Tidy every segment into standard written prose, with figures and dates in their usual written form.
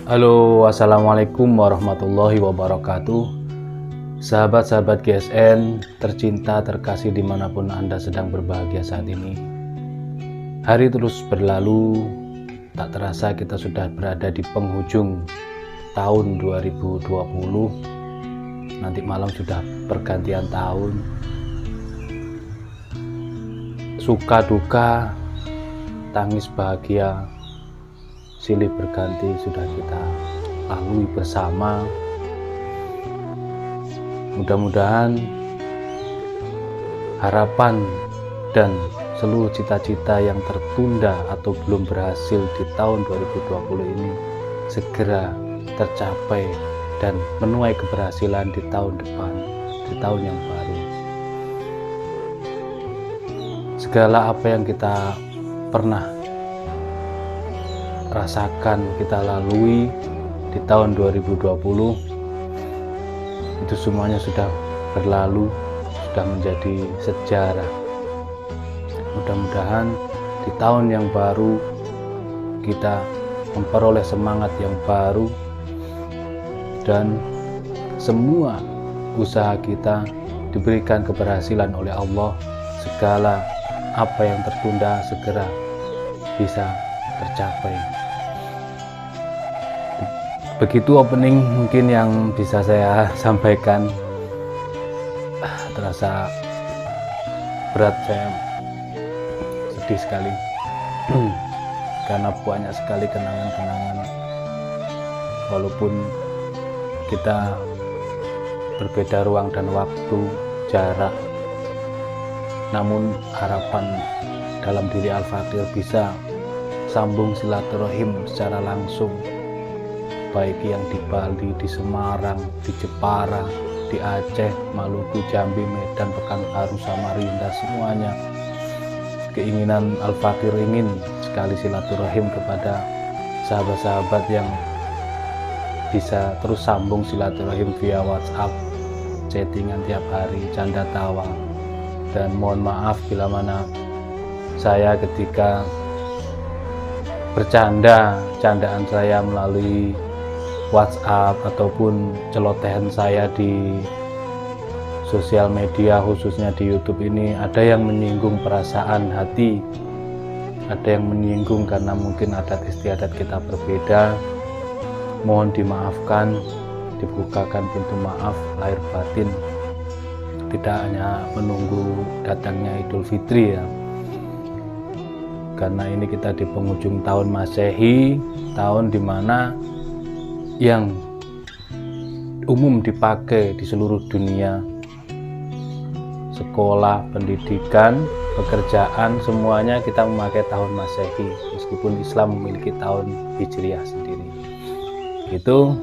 Halo, assalamualaikum warahmatullahi wabarakatuh. Sahabat-sahabat GSN tercinta, terkasih dimanapun Anda sedang berbahagia saat ini. Hari terus berlalu, tak terasa kita sudah berada di penghujung tahun 2020. Nanti malam sudah pergantian tahun. Suka duka, tangis bahagia, silih berganti sudah kita lalui bersama. Mudah-mudahan harapan dan seluruh cita-cita yang tertunda atau belum berhasil di tahun 2020 ini segera tercapai dan menuai keberhasilan di tahun depan, di tahun yang baru. Segala apa yang kita pernah rasakan, kita lalui di tahun 2020, itu semuanya sudah berlalu, sudah menjadi sejarah. Mudah-mudahan di tahun yang baru kita memperoleh semangat yang baru dan semua usaha kita diberikan keberhasilan oleh Allah. Segala apa yang tertunda segera bisa tercapai. Begitu opening mungkin yang bisa saya sampaikan. Terasa berat, saya sedih sekali karena banyak sekali kenangan-kenangan. Walaupun kita berbeda ruang dan waktu, jarak, namun harapan dalam diri Al-Fakir bisa sambung silaturahim secara langsung, baik yang di Bali, di Semarang, di Jepara, di Aceh, Maluku, Jambi, Medan, Pekanbaru, Samarinda, semuanya. Keinginan Al-Fakir ingin sekali silaturahim kepada sahabat-sahabat yang bisa terus sambung silaturahim via WhatsApp, chattingan tiap hari, canda tawa. Dan mohon maaf bila mana saya ketika candaan saya melalui WhatsApp ataupun celotehan saya di sosial media, khususnya di YouTube ini, ada yang menyinggung perasaan hati, ada yang menyinggung karena mungkin adat istiadat kita berbeda. Mohon dimaafkan, dibukakan pintu maaf lahir batin, tidak hanya menunggu datangnya Idul Fitri ya, karena ini kita di penghujung tahun Masehi, tahun dimana yang umum dipakai di seluruh dunia, sekolah, pendidikan, pekerjaan, semuanya kita memakai tahun Masehi, meskipun Islam memiliki tahun Hijriah sendiri. Itu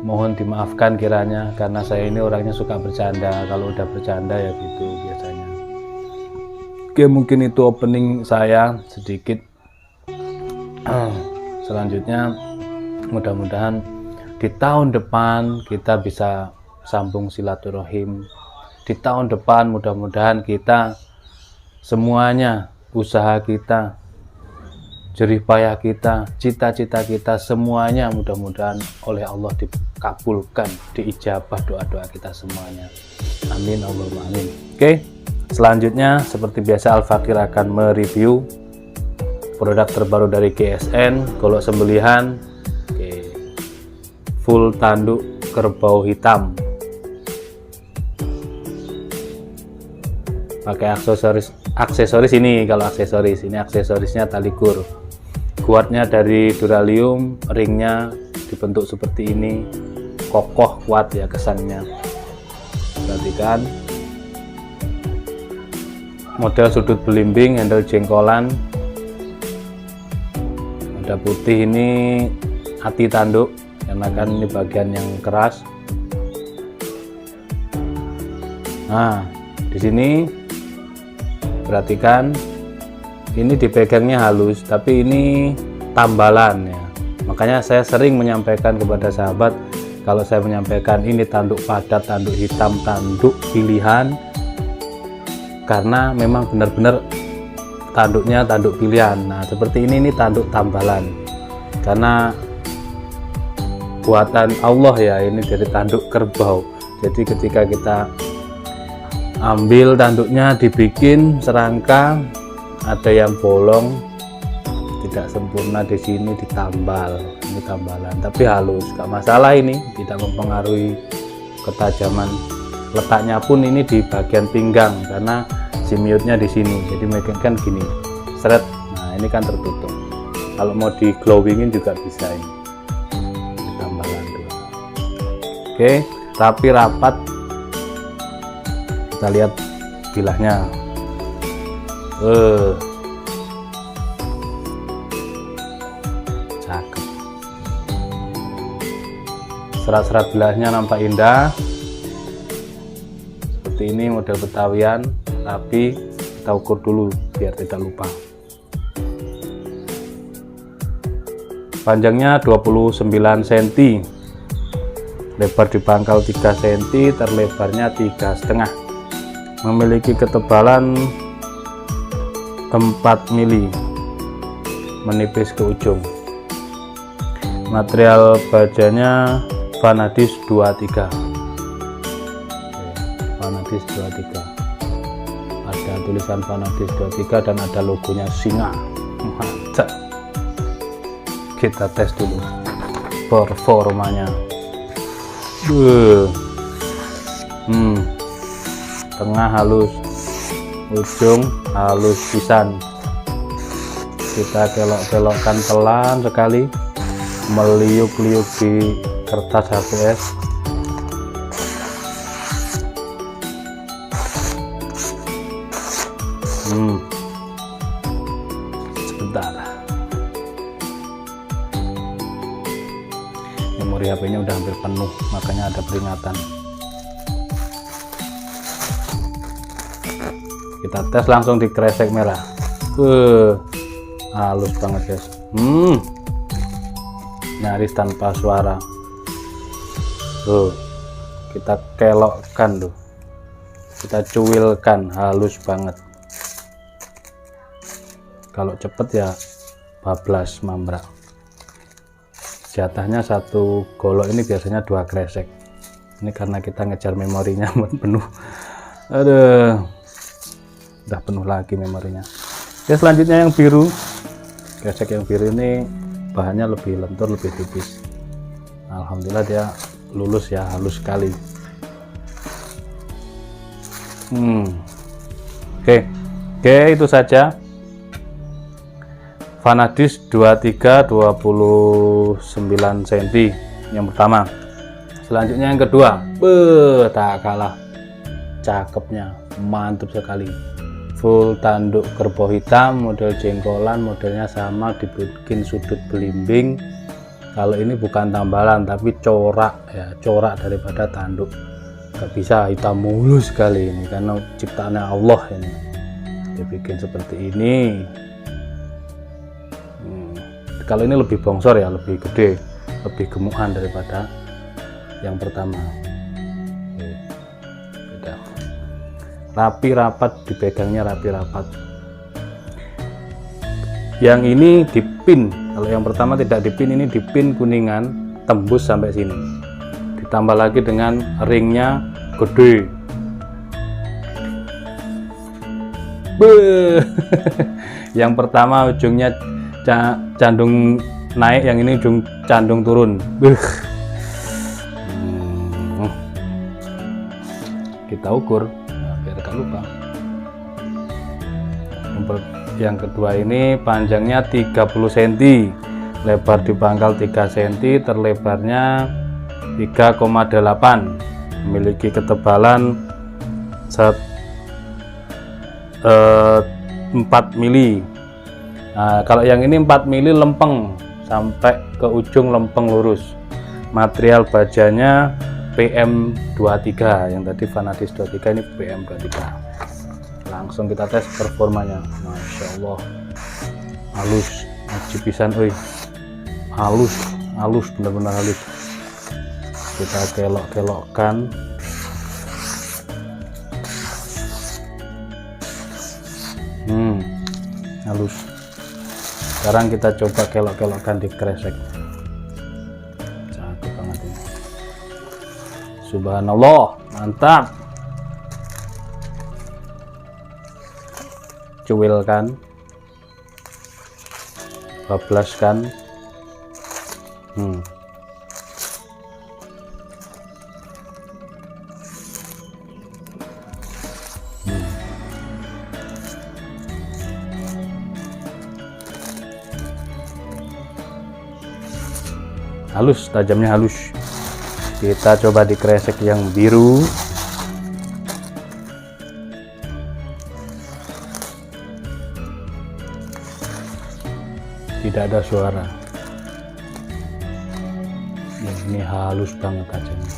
mohon dimaafkan kiranya, karena saya ini orangnya suka bercanda. Kalau udah bercanda ya gitu biasanya. Oke, mungkin itu opening saya sedikit. Selanjutnya mudah-mudahan di tahun depan kita bisa sambung silaturahim. Di tahun depan mudah-mudahan kita semuanya, usaha kita, jerih payah kita, cita-cita kita, semuanya mudah-mudahan oleh Allah dikabulkan, diijabah doa-doa kita semuanya. Amin Allahumma amin. Oke, selanjutnya seperti biasa Al-Fakir akan mereview produk terbaru dari GSN, golok sembelihan. Oke, full tanduk kerbau hitam, pakai aksesoris ini. Kalau aksesoris ini, aksesorisnya tali gur, kuatnya dari duralium, ringnya dibentuk seperti ini, kokoh kuat ya kesannya. Perhatikan model sudut belimbing, handle jengkolan, ada putih. Ini hati tanduk, karena kan ini bagian yang keras. Nah, di sini perhatikan, ini dipegangnya halus, tapi ini tambalan ya. Makanya saya sering menyampaikan kepada sahabat, kalau saya menyampaikan ini tanduk padat, tanduk hitam, tanduk pilihan, karena memang benar-benar tanduknya tanduk pilihan. Nah seperti ini tanduk tambalan, karena buatan Allah ya, ini dari tanduk kerbau. Jadi ketika kita ambil tanduknya, dibikin serangka, ada yang bolong tidak sempurna di sini, ditambal. Ini tambalan tapi halus, gak masalah, ini tidak mempengaruhi ketajaman. Letaknya pun ini di bagian pinggang karena simiutnya di sini, jadi mereka kan gini seret. Nah ini kan tertutup, kalau mau di glowingin juga bisa, ini tambalan dulu. Oke, rapi rapat. Kita lihat bilahnya. Cakep. Serat-serat bilahnya nampak indah. Seperti ini model Betawian, tapi kita ukur dulu biar tidak lupa. Panjangnya 29 cm, lebar di pangkal 3 cm, terlebarnya 3,5. Memiliki ketebalan 4 mili, menipis ke ujung. Material bajanya Vanadis 23. Vanadis 23. Ada tulisan Vanadis 23 dan ada logonya singa. Mantap. Kita tes dulu performanya. Tengah halus, ujung halus pisan. Kita kelok-kelokkan pelan sekali, meliuk-liuk di kertas HVS. Sebentar, memori HP-nya udah hampir penuh, makanya ada peringatan. Kita tes langsung di kresek merah. Halus banget guys. Nyaris tanpa suara. Kita kelokkan tuh, kita cuilkan, halus banget. Kalau cepet ya bablas mambrak. Jatahnya satu golok ini biasanya 2 kresek. Ini karena kita ngejar memorinya penuh. Aduh, udah penuh lagi memorinya. Oke, selanjutnya yang biru. Kresek yang biru ini bahannya lebih lentur, lebih tipis. Alhamdulillah dia lulus ya, halus sekali. Oke, itu saja Vanadis 23 29 cm yang pertama. Selanjutnya yang kedua, tak kalah cakepnya, mantap sekali. Full tanduk kerbau hitam, model jengkolan, modelnya sama, dibikin sudut belimbing. Kalau ini bukan tambalan tapi corak ya, corak daripada tanduk. Gak bisa hitam mulus sekali ini karena ciptaannya Allah ini. Dibikin seperti ini. Kalau ini lebih bongsor ya, lebih gede, lebih gemukan daripada yang pertama. Beda. Rapi rapat, dipegangnya rapi rapat. Yang ini dipin. Kalau yang pertama tidak dipin, ini dipin kuningan, tembus sampai sini. Ditambah lagi dengan ringnya gede. Yang pertama ujungnya candung naik, yang ini ujung candung turun. Kita ukur biar gak lupa. Yang kedua ini panjangnya 30 cm, lebar di pangkal 3 cm, terlebarnya 3,8, memiliki ketebalan 4 mili. Nah, kalau yang ini 4 mili lempeng sampai ke ujung, lempeng lurus. Material bajanya PM23, yang tadi Vanadis 23, ini PM23. Langsung kita tes performanya. Masya Allah, halus, cipisan, halus, benar-benar halus. Kita kelok-kelokkan. Halus. Sekarang kita coba kelok-kelokkan di kresek. Cakep. subhanallah, mantap. Cuilkan, bablaskan. Halus, tajamnya halus. Kita coba dikresek yang biru. Tidak ada suara. Ini halus banget tajamnya.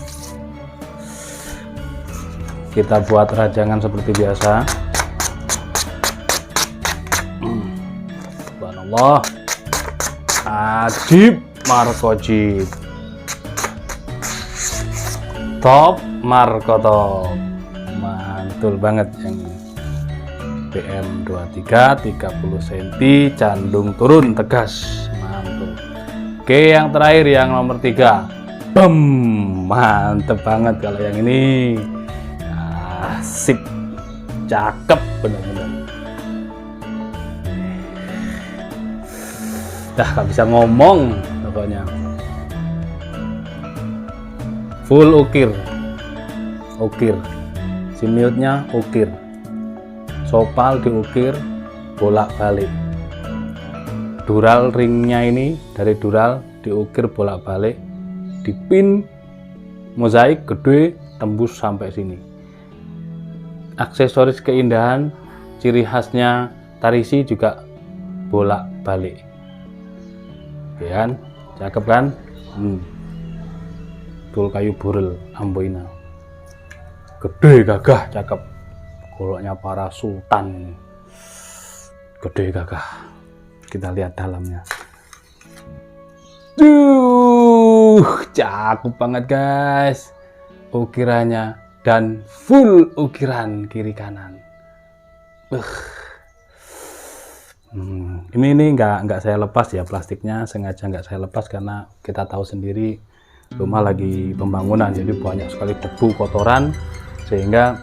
Kita buat rajangan seperti biasa. Subhanallah, ajib markojib, top marko top, mantul banget yang BM23 30 cm, candung turun tegas, mantul. Oke, yang terakhir yang nomor 3, bem, mantep banget kalau yang ini. Sip, cakep bener-bener. Dah gak bisa ngomong pokoknya. Full ukir, simiutnya ukir, sopal diukir bolak-balik. Dural ringnya ini dari dural diukir bolak-balik, dipin mozaik gede tembus sampai sini. Aksesoris keindahan, ciri khasnya Tarisi juga bolak-balik. Oke kan, cakep kan? Betul kayu burel amboina. Gede gagah, cakep. Goloknya para sultan. Gede gagah. Kita lihat dalamnya. Cakep banget guys. Ukirannya dan full ukiran kiri kanan. Ini nggak saya lepas ya plastiknya, sengaja nggak saya lepas karena kita tahu sendiri rumah lagi pembangunan, jadi banyak sekali debu kotoran sehingga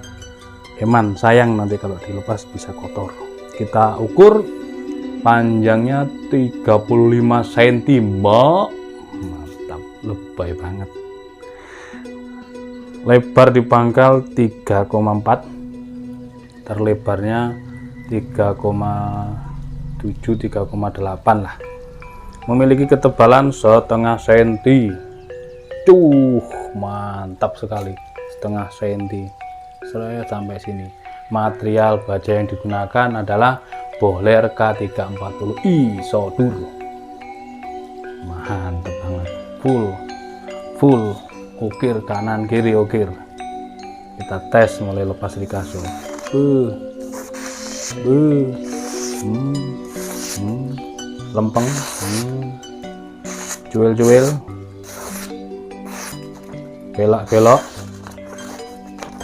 eman sayang nanti kalau dilepas bisa kotor. Kita ukur panjangnya 35 cm, mantap, lebay banget. Lebar di pangkal 3,4, terlebarnya 3,7 3,8 lah. Memiliki ketebalan setengah senti. Mantap sekali, setengah senti sampai sini. Material baja yang digunakan adalah Bohler K340i Sodur. Mantap banget, full ukir kanan kiri ukir. Kita tes mulai lepas di kasur. Lempeng, cuil, belok,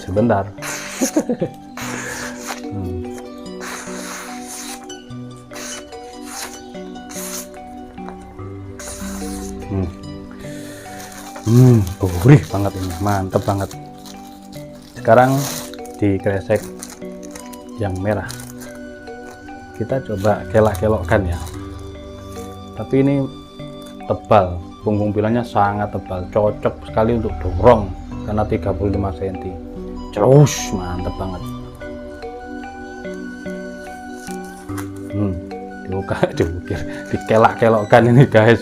sebentar. Gurih banget ini, mantep banget. Sekarang dikresek yang merah. Kita coba kelok-kelokkan ya. Tapi ini tebal, punggung pilanya sangat tebal, cocok sekali untuk dorong karena 35 cm. Terus mantep banget. Dikelak-kelokkan ini guys.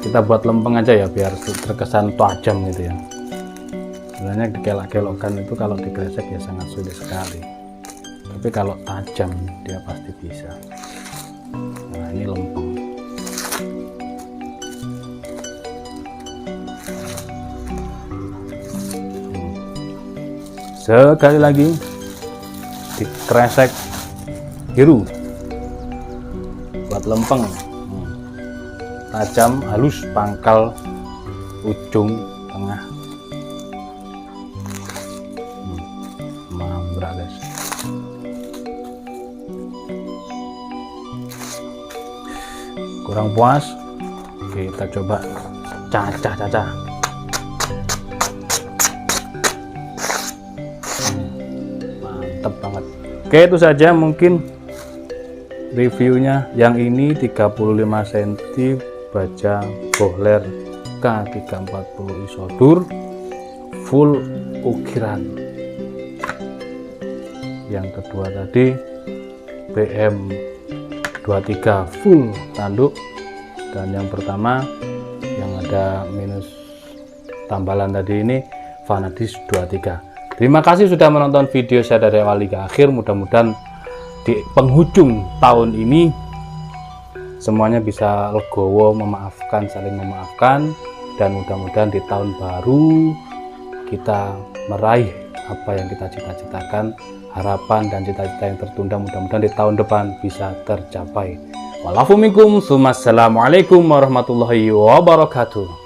Kita buat lempeng aja ya biar terkesan tajam gitu ya. Sebenarnya dikelak-kelokkan itu kalau dikresek ya sangat sulit sekali, tapi kalau tajam dia pasti bisa. Nah ini lempeng. Sekali lagi dikresek biru buat lempeng. Tajam, halus, pangkal, ujung, tengah. Mambrak guys. Kurang puas, kita coba Caca. Mantep banget. Oke, itu saja mungkin reviewnya. Yang ini 35 cm baja Bohler K340 Isodur full ukiran. Yang kedua tadi BM23 full tanduk, dan yang pertama yang ada minus tambalan tadi ini Vanadis 23. Terima kasih sudah menonton video saya dari awal hingga akhir. Mudah-mudahan di penghujung tahun ini semuanya bisa legowo, memaafkan, saling memaafkan, dan mudah-mudahan di tahun baru kita meraih apa yang kita cita-citakan. Harapan dan cita-cita yang tertunda mudah-mudahan di tahun depan bisa tercapai. Walafumikum, assalamualaikum warahmatullahi wabarakatuh.